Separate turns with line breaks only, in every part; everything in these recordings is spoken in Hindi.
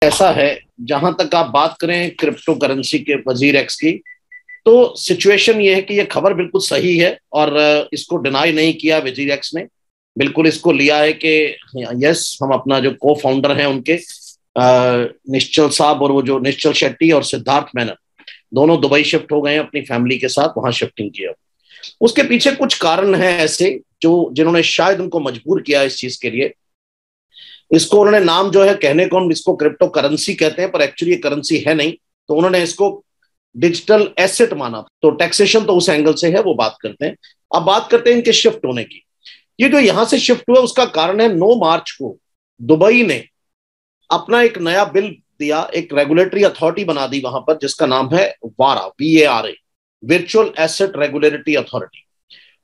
ऐसा है, जहां तक आप बात करें क्रिप्टो करेंसी के वजीर एक्स की, तो सिचुएशन ये है कि ये खबर बिल्कुल सही है और इसको डिनाई नहीं किया वजीर एक्स ने। बिल्कुल इसको लिया है कि यस, हम अपना जो को फाउंडर हैं उनके निश्चल साहब और वो जो निश्चल शेट्टी और सिद्धार्थ मेनन दोनों दुबई शिफ्ट हो गए हैं अपनी फैमिली के साथ, वहां शिफ्टिंग किया। उसके पीछे कुछ कारण हैं ऐसे जो जिन्होंने शायद उनको मजबूर किया इस चीज के लिए। इसको उन्होंने नाम जो है, कहने को हम इसको क्रिप्टो करेंसी कहते हैं पर एक्चुअली ये करेंसी है नहीं, तो उन्होंने इसको डिजिटल एसेट माना। तो टैक्सेशन तो उस एंगल से है, वो बात करते हैं। अब बात करते हैं इनके शिफ्ट होने की। ये जो यहां से शिफ्ट हुआ उसका कारण है 9 मार्च को दुबई ने अपना एक नया बिल दिया, एक रेगुलेटरी अथॉरिटी बना दी वहां पर, जिसका नाम है वारा, VARA, virtual asset regulatory authority.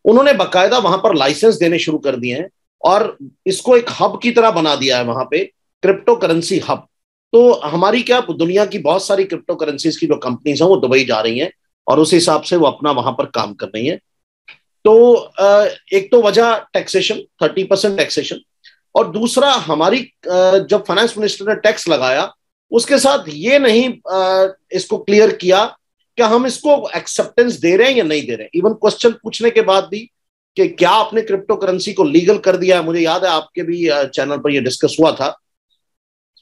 उन्होंने बाकायदा वहां पर लाइसेंस देने शुरू कर दिए हैं और इसको एक हब की तरह बना दिया है वहां पे, क्रिप्टो करेंसी हब। तो हमारी क्या, दुनिया की बहुत सारी क्रिप्टो करेंसीज की जो कंपनीज हैं वो दुबई जा रही हैं और उस हिसाब से वो अपना वहां पर काम कर रही हैं। तो एक तो वजह टैक्सेशन, 30% टैक्सेशन, और दूसरा हमारी जब फाइनेंस मिनिस्टर ने टैक्स लगाया उसके साथ ये नहीं इसको क्लियर किया कि हम इसको एक्सेप्टेंस दे रहे हैं या नहीं दे रहे हैं। इवन क्वेश्चन पूछने के बाद भी कि क्या आपने क्रिप्टो करेंसी को लीगल कर दिया है, मुझे याद है आपके भी चैनल पर यह डिस्कस हुआ था,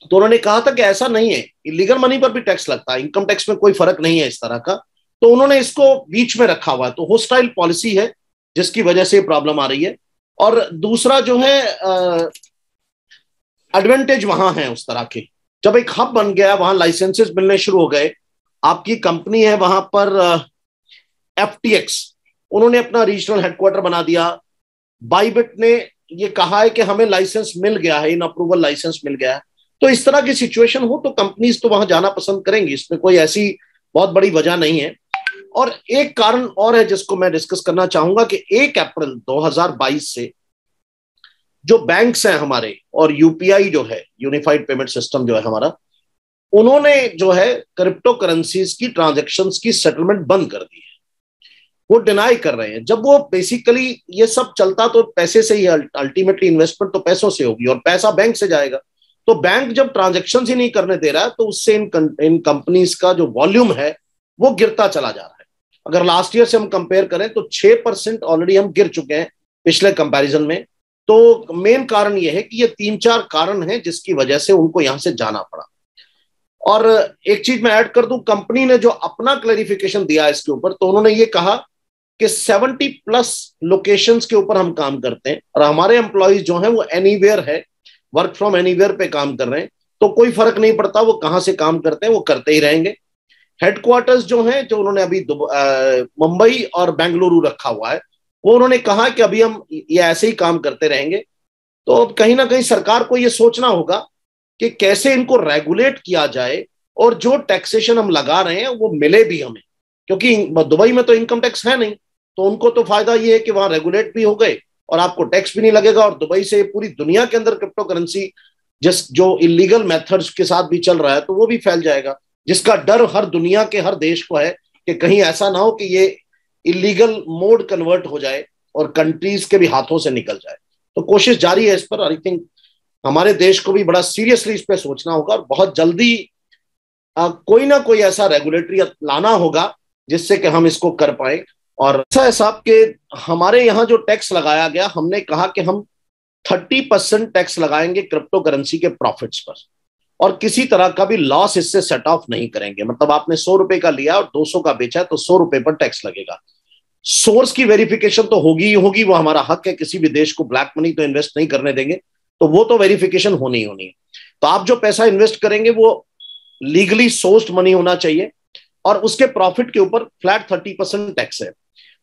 तो उन्होंने कहा था कि ऐसा नहीं है, इलीगल मनी पर भी टैक्स लगता है, इनकम टैक्स में कोई फर्क नहीं है इस तरह का। तो उन्होंने इसको बीच में रखा हुआ है, तो होस्टाइल पॉलिसी है जिसकी वजह से प्रॉब्लम आ रही है। और दूसरा जो है एडवांटेज वहां है उस तरह के, जब एक हब बन गया, वहां लाइसेंसेस मिलने शुरू हो गए, आपकी कंपनी है वहां पर FTX, उन्होंने अपना रीजनल हेडक्वार्टर बना दिया। बाइबिट ने ये कहा है कि हमें लाइसेंस मिल गया है, इन अप्रूवल लाइसेंस मिल गया है। तो इस तरह की सिचुएशन हो तो कंपनीज तो वहां जाना पसंद करेंगी, इसमें कोई ऐसी बहुत बड़ी वजह नहीं है। और एक कारण और है जिसको मैं डिस्कस करना चाहूंगा कि 1 अप्रैल 2022 से जो बैंक्स हैं हमारे और UPI जो है, यूनिफाइड पेमेंट सिस्टम जो है हमारा, उन्होंने जो है क्रिप्टो करेंसीज की ट्रांजैक्शंस की सेटलमेंट बंद कर दी है। वो डिनाई कर रहे हैं। जब वो बेसिकली ये सब चलता तो पैसे से ही, अल्टीमेटली इन्वेस्टमेंट तो पैसों से होगी और पैसा बैंक से जाएगा। तो बैंक जब ट्रांजैक्शन ही नहीं करने दे रहा है तो उससे इन कंपनीज का जो वॉल्यूम है वो गिरता चला जा रहा है। अगर लास्ट ईयर से हम कंपेयर करें तो 6% ऑलरेडी हम गिर चुके हैं पिछले कंपैरिजन में। तो मेन कारण ये है कि ये 3-4 कारण हैं जिसकी वजह से उनको यहां से जाना पड़ा। और एक चीज मैं ऐड कर दूं, कंपनी ने जो अपना क्लैरिफिकेशन दिया इसके ऊपर, तो उन्होंने ये कहा कि 70+ लोकेशंस के ऊपर हम काम करते हैं और हमारे एम्प्लॉइज जो हैं वो एनीवेयर है, वर्क फ्रॉम एनीवेयर पे काम कर रहे हैं। तो कोई फर्क नहीं पड़ता वो कहां से काम करते हैं, वो करते ही रहेंगे। हेडक्वार्टर्स जो हैं, जो उन्होंने अभी मुंबई और बेंगलुरु रखा हुआ है, वो उन्होंने कहा कि अभी हम ये ऐसे ही काम करते रहेंगे। तो अब कहीं ना कहीं सरकार को ये सोचना होगा कि कैसे इनको रेगुलेट किया जाए और जो टैक्सेशन हम लगा रहे हैं वो मिले भी हमें, क्योंकि दुबई में तो इनकम टैक्स है नहीं। तो उनको तो फायदा ये है कि वहां रेगुलेट भी हो गए और आपको टैक्स भी नहीं लगेगा, और दुबई से पूरी दुनिया के अंदर क्रिप्टो करेंसी जो इलीगल मेथड्स के साथ भी चल रहा है तो वो भी फैल जाएगा, जिसका डर हर दुनिया के हर देश को है कि कहीं ऐसा ना हो कि ये इलीगल मोड कन्वर्ट हो जाए और कंट्रीज के भी हाथों से निकल जाए। तो कोशिश जारी है इस पर। आई थिंक हमारे देश को भी बड़ा सीरियसली इस पर सोचना होगा और बहुत जल्दी कोई ना कोई ऐसा रेगुलेटरी लाना होगा जिससे कि हम इसको कर पाए। और ऐसा है साहब कि हमारे यहाँ जो टैक्स लगाया गया, हमने कहा कि हम 30% टैक्स लगाएंगे क्रिप्टो करेंसी के प्रॉफिट्स पर और किसी तरह का भी लॉस इससे सेट ऑफ नहीं करेंगे। मतलब आपने 100 रुपए का लिया और 200 का बेचा है तो 100 रुपए पर टैक्स लगेगा। सोर्स की वेरिफिकेशन तो होगी ही होगी, वो हमारा हक है, किसी भी देश को ब्लैक मनी तो इन्वेस्ट नहीं करने देंगे, तो वो तो वेरिफिकेशन होनी ही होनी है। तो आप जो पैसा इन्वेस्ट करेंगे वो लीगली सोर्स्ड मनी होना चाहिए और उसके प्रॉफिट के ऊपर फ्लैट 30% टैक्स है।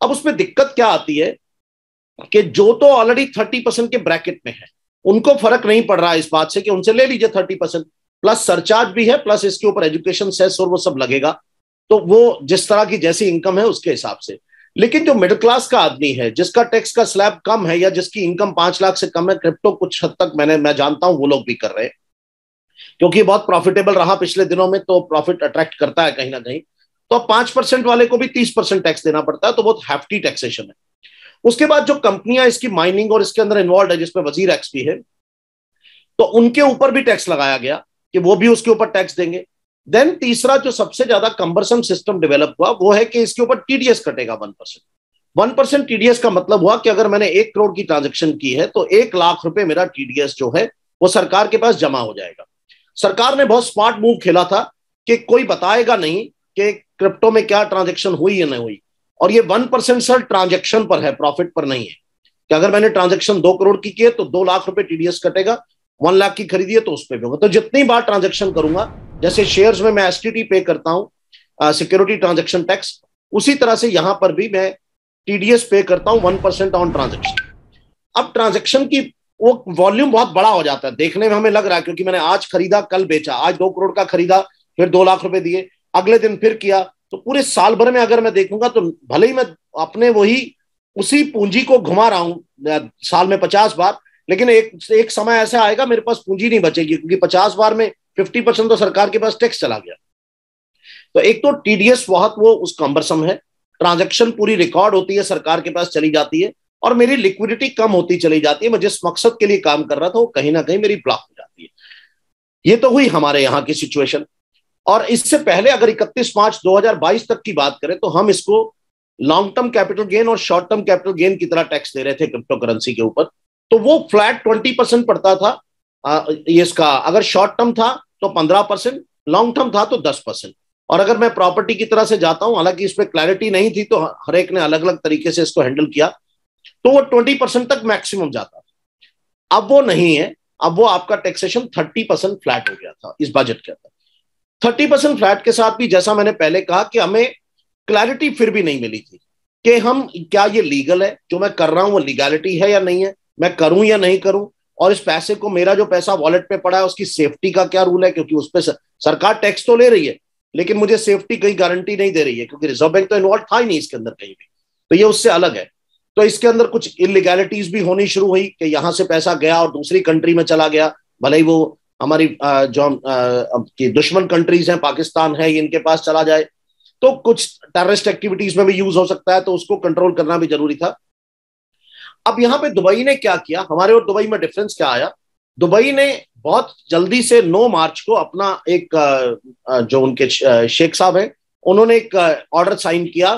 अब उसमें दिक्कत क्या आती है कि जो तो ऑलरेडी 30% के ब्रैकेट में है उनको फर्क नहीं पड़ रहा है इस बात से कि उनसे ले लीजिए 30%, प्लस सरचार्ज भी है, प्लस इसके ऊपर एजुकेशन सेस और वो सब लगेगा। तो वो जिस तरह की जैसी इनकम है उसके हिसाब से। लेकिन जो मिडिल क्लास का आदमी है जिसका टैक्स का स्लैब कम है या जिसकी इनकम 5 लाख से कम है, क्रिप्टो कुछ हद तक मैं जानता हूं वो लोग भी कर रहे हैं क्योंकि बहुत प्रॉफिटेबल रहा पिछले दिनों में, तो प्रॉफिट अट्रैक्ट करता है कहीं ना कहीं। तो 5% वाले को भी 30% टैक्स देना पड़ता है, तो बहुत हैफ्टी टैक्सेशन है। उसके बाद जो कंपनियां इसकी माइनिंग और इसके अंदर इन्वॉल्व है जिसमें वजीर एक्स भी है, तो उनके ऊपर भी टैक्स लगाया गया कि वो भी उसके ऊपर टैक्स देंगे। देन तीसरा जो सबसे ज्यादा कंबरसम सिस्टम डेवलप हुआ वो है कि इसके ऊपर टीडीएस कटेगा 1%। 1% टीडीएस का मतलब हुआ कि अगर मैंने 1 करोड़ की ट्रांजेक्शन की है तो 1 लाख रुपए मेरा टीडीएस जो है वो सरकार के पास जमा हो जाएगा। सरकार ने बहुत स्मार्ट मूव खेला था कि कोई बताएगा नहीं कि क्रिप्टो में क्या ट्रांजेक्शन हुई या नहीं हुई, और ये 1% सर ट्रांजेक्शन पर है, प्रॉफिट पर नहीं है। कि अगर मैंने ट्रांजेक्शन 2 करोड़ की है तो 2 लाख रुपए टीडीएस कटेगा, 1 लाख की खरीदी है तो उस पर भी होगा। तो जितनी बार ट्रांजेक्शन करूंगा, जैसे शेयर्स में मैं एसटीटी पे करता हूं, सिक्योरिटी ट्रांजेक्शन टैक्स, उसी तरह से यहां पर भी मैं टीडीएस पे करता हूं 1% ऑन ट्रांजेक्शन। अब ट्रांजेक्शन की वो वॉल्यूम बहुत बड़ा हो जाता है, देखने में हमें लग रहा है क्योंकि मैंने आज खरीदा कल बेचा, आज 2 करोड़ का खरीदा फिर 2 लाख रुपए दिए, अगले दिन फिर किया, तो पूरे साल भर में अगर मैं देखूंगा तो भले ही मैं अपने वही उसी पूंजी को घुमा रहा हूं साल में 50 बार, लेकिन एक समय ऐसा आएगा मेरे पास पूंजी नहीं बचेगी, क्योंकि 50 बार में 50% तो सरकार के पास टैक्स चला गया। तो एक तो टीडीएस बहुत वो उस कंबरसम है, ट्रांजैक्शन पूरी रिकॉर्ड होती है, सरकार के पास चली जाती है, और मेरी लिक्विडिटी कम होती चली जाती है। मैं जिस मकसद के लिए काम कर रहा था वो कहीं ना कहीं मेरी ब्लॉक हो जाती है। ये तो हुई हमारे यहाँ की सिचुएशन। और इससे पहले अगर 31 मार्च 2022 तक की बात करें तो हम इसको लॉन्ग टर्म कैपिटल गेन और शॉर्ट टर्म कैपिटल गेन की तरह टैक्स दे रहे थे क्रिप्टो करेंसी के ऊपर। तो वो फ्लैट 20% पड़ता था। ये इसका अगर शॉर्ट टर्म था तो 15%, लॉन्ग टर्म था तो 10%। और अगर मैं प्रॉपर्टी की तरह से जाता हूं, हालांकि इसमें क्लैरिटी नहीं थी तो हर एक ने अलग अलग तरीके से इसको हैंडल किया, तो वो 20% तक मैक्सिमम जाता था। अब वो नहीं है, अब वो आपका टैक्सेशन 30% फ्लैट हो गया था इस बजट के अंदर। 30% फ्लैट के साथ भी जैसा मैंने पहले कहा कि हमें क्लैरिटी फिर भी नहीं मिली थी कि हम क्या ये लीगल है, जो मैं कर रहा हूं वो लीगैलिटी है या नहीं है, मैं करूं या नहीं करूं, और इस पैसे को, मेरा जो पैसा वॉलेट पे पड़ा है उसकी सेफ्टी का क्या रूल है, क्योंकि उस पर सरकार टैक्स तो ले रही है लेकिन मुझे सेफ्टी कहीं गारंटी नहीं दे रही है, क्योंकि रिजर्व बैंक तो इन्वॉल्व था ही नहीं इसके अंदर कहीं भी, तो ये उससे अलग है। तो इसके अंदर कुछ इलीगैलिटीज भी होनी शुरू हुई कि यहां से पैसा गया और दूसरी कंट्री में चला गया, भले ही वो हमारी जो की दुश्मन कंट्रीज हैं, पाकिस्तान है, इनके पास चला जाए, तो कुछ टेररिस्ट एक्टिविटीज में भी यूज हो सकता है, तो उसको कंट्रोल करना भी जरूरी था। अब यहाँ पे दुबई ने क्या किया, हमारे और दुबई में डिफरेंस क्या आया, दुबई ने बहुत जल्दी से 9 मार्च को अपना एक जो उनके शेख साहब हैं उन्होंने एक ऑर्डर साइन किया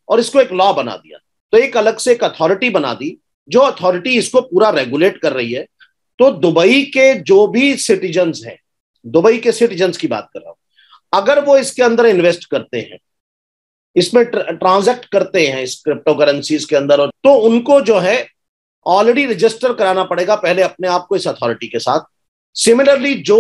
और इसको एक लॉ बना दिया। तो एक अलग से एक अथॉरिटी बना दी, जो अथॉरिटी इसको पूरा रेगुलेट कर रही है। तो दुबई के जो भी सिटीजन्स हैं, दुबई के सिटीजन्स की बात कर रहा हूं, अगर वो इसके अंदर इन्वेस्ट करते हैं, इसमें ट्रांजैक्ट करते हैं इस क्रिप्टो करेंसीज के अंदर, तो उनको जो है ऑलरेडी रजिस्टर कराना पड़ेगा पहले अपने आप को इस अथॉरिटी के साथ। सिमिलरली जो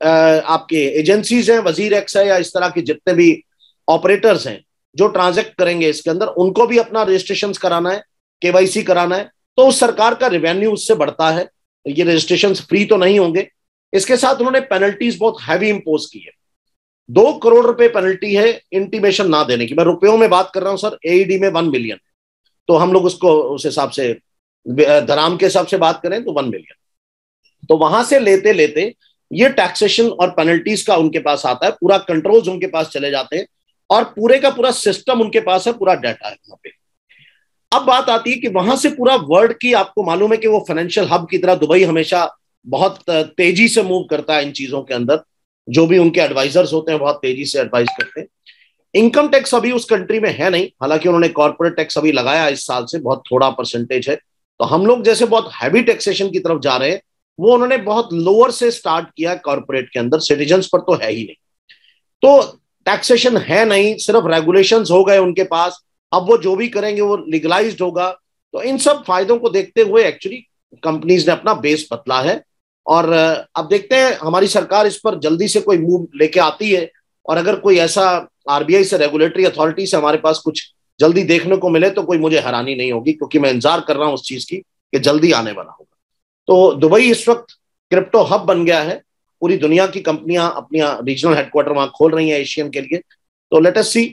आपके एजेंसीज हैं, वजीर एक्स है या इस तरह के जितने भी ऑपरेटर्स हैं जो ट्रांजैक्ट करेंगे इसके अंदर, उनको भी अपना रजिस्ट्रेशन कराना है, केवाईसी कराना है, तो उस सरकार का रेवेन्यू उससे बढ़ता है। ये रजिस्ट्रेशन फ्री तो नहीं होंगे। इसके साथ उन्होंने पेनल्टीज बहुत हैवी इंपोज की है। 2 करोड़ रुपए पेनल्टी है इंटीमेशन ना देने की। मैं रुपयों में बात कर रहा हूं सर, एईडी में 1 मिलियन, तो हम लोग उसको उस हिसाब से धराम के हिसाब से बात करें तो 1 मिलियन। तो वहां से लेते लेते ये टैक्सेशन और पेनल्टीज का उनके पास आता है, पूरा कंट्रोल्स उनके पास चले जाते हैं और पूरे का पूरा सिस्टम उनके पास है, पूरा डाटा है वहां पे। अब बात आती है कि वहां से पूरा वर्ल्ड की, आपको मालूम है कि वो फाइनेंशियल हब की तरह दुबई हमेशा बहुत तेजी से मूव करता है इन चीजों के अंदर। जो भी उनके एडवाइजर्स होते हैं बहुत तेजी से एडवाइस करते हैं। इनकम टैक्स अभी उस कंट्री में है नहीं, हालांकि उन्होंने कॉर्पोरेट टैक्स अभी लगाया इस साल से, बहुत थोड़ा परसेंटेज है। तो हम लोग जैसे बहुत हैवी टैक्सेशन की तरफ जा रहे हैं, वो उन्होंने बहुत लोअर से स्टार्ट किया कॉर्पोरेट के अंदर, सिटीजन्स पर तो है ही नहीं। तो टैक्सेशन है नहीं, सिर्फ रेगुलेशंस हो गए उनके पास। अब वो जो भी करेंगे वो लीगलाइज्ड होगा। तो इन सब फायदों को देखते हुए एक्चुअली कंपनीज ने अपना बेस बदला है। और अब देखते हैं हमारी सरकार इस पर जल्दी से कोई मूव लेके आती है, और अगर कोई ऐसा आरबीआई से, रेगुलेटरी अथॉरिटी से हमारे पास कुछ जल्दी देखने को मिले तो कोई मुझे हैरानी नहीं होगी, क्योंकि मैं इंतजार कर रहा हूं उस चीज की कि जल्दी आने वाला होगा। तो दुबई इस वक्त क्रिप्टो हब बन गया है। पूरी दुनिया की कंपनियां अपनी रीजनल हेडक्वार्टर वहां खोल रही हैं एशियन के लिए। तो लेट अस सी